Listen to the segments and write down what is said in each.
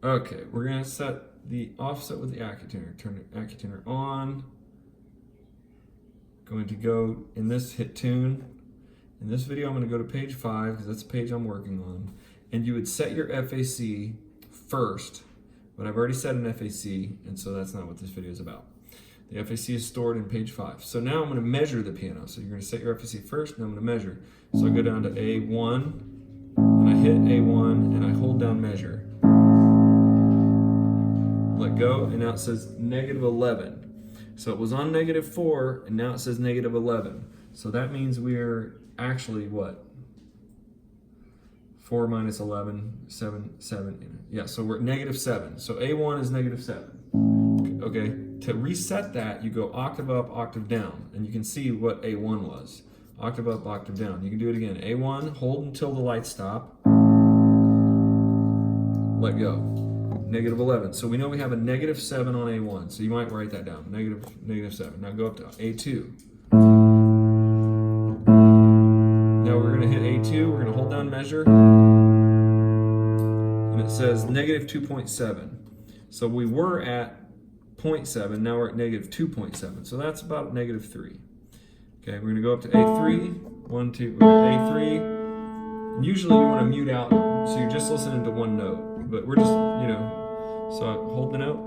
Okay, we're gonna set the offset with the accutuner. Turn the accutuner on. Going to go in this, hit tune. In this video, I'm gonna go to page 5 because that's the page I'm working on. And you would set your FAC first, but I've already set an FAC, and so that's not what this video is about. The FAC is stored in page 5. So now I'm gonna measure the piano. So you're gonna set your FAC first, and I'm gonna measure. So I go down to A1, and I hit A1, and I hold down measure. Let go, and now it says -11. So it was on -4, and now it says -11. So that means we're actually what? 4 minus 11, 7. Yeah, so we're at -7. So A1 is -7. Okay, to reset that, you go octave up, octave down, and you can see what A1 was. Octave up, octave down. You can do it again. A1, hold until the lights stop. Let go. -11. So we know we have a -7 on A1. So you might write that down. -7. Now go up to A2. Now we're going to hit A2. We're going to hold down measure. And it says -2.7. So we were at 0.7. Now we're at -2.7. So that's about -3. Okay, we're going to go up to A3. 1, 2, we're at A3. And usually you want to mute out so you're just listening to one note. But we're just, so I hold the note.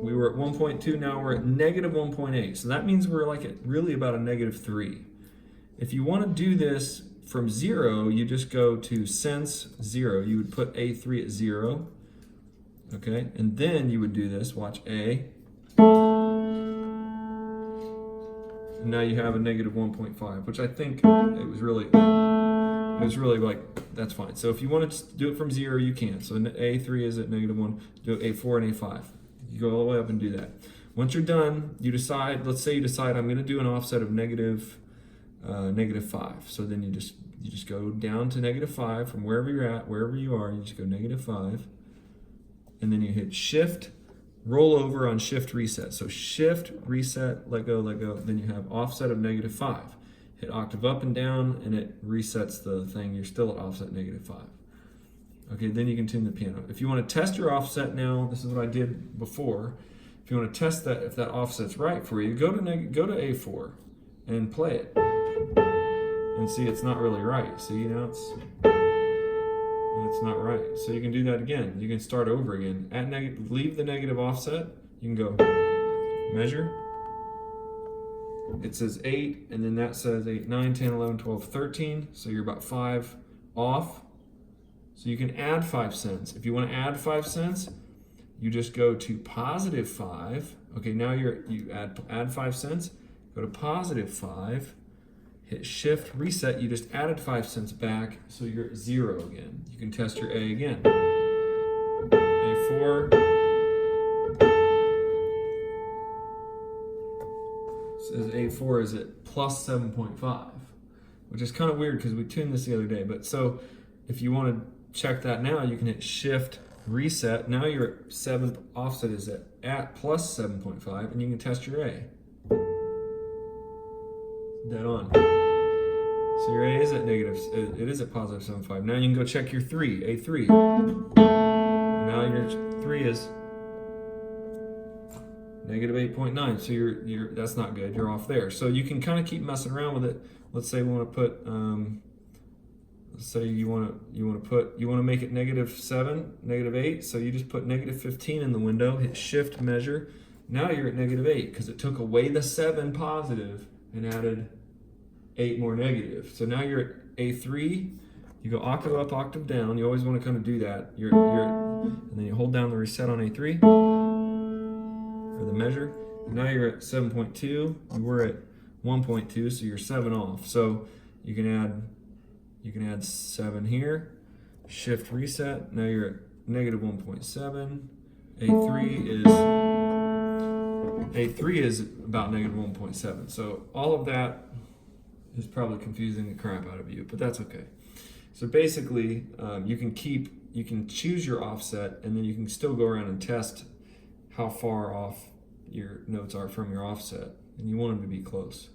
We were at 1.2, now we're at -1.8. So that means we're like at really about a -3. If you want to do this from 0, you just go to sense 0. You would put A3 at 0. Okay, and then you would do this, watch A. And now you have a -1.5, which I think it was really like, that's fine. So if you want to do it from 0, you can. So A3 is at -1, do A4 and A5. You go all the way up and do that. Once you're done, you decide, let's say you decide I'm going to do an offset of -5. So then you just go down to -5 from wherever you're at, wherever you are, you just go -5. And then you hit shift, roll over on shift reset. So shift, reset, let go, then you have offset of -5. Hit octave up and down, and it resets the thing. You're still at offset -5. Okay, then you can tune the piano. If you want to test your offset now, this is what I did before. If you want to test that, if that offset's right for you, go to A4 and play it, and see it's not really right. See, now it's not right. So you can do that again. You can start over again. Leave the negative offset. You can go measure. It says 8, and then that says 8, 9, 10, 11, 12, 13. So you're about 5 off. So you can add 5 cents. If you want to add 5 cents, you just go to +5. Okay, now you add 5 cents. Go to +5. Hit shift, reset. You just added 5 cents back, so you're at 0 again. You can test your A again. A4. Says A4 is at +7.5, which is kind of weird because we tuned this the other day. But so if you want to check that now, you can hit shift, reset. Now your 7th offset is at +7.5, and you can test your A. Dead on. So your A is at it is at +7.5. Now you can go check your 3, A3. Now your 3 is -8.9. So you're that's not good. You're off there. So you can kind of keep messing around with it. Let's say we want to put let's say you want to make it -7, -8. So you just put -15 in the window. Hit shift, measure. Now you're at -8 because it took away the 7 positive and added 8 more negative. So now you're at A3. You go octave up, octave down. You always want to kind of do that. And then you hold down the reset on A3 for the measure. And now you're at 7.2. You were at 1.2, so you're 7 off. So you can add 7 here. Shift, reset. Now you're at -1.7. A3 is about -1.7. So all of that is probably confusing the crap out of you, but that's okay. So basically, you can choose your offset, and then you can still go around and test how far off your notes are from your offset, and you want them to be close.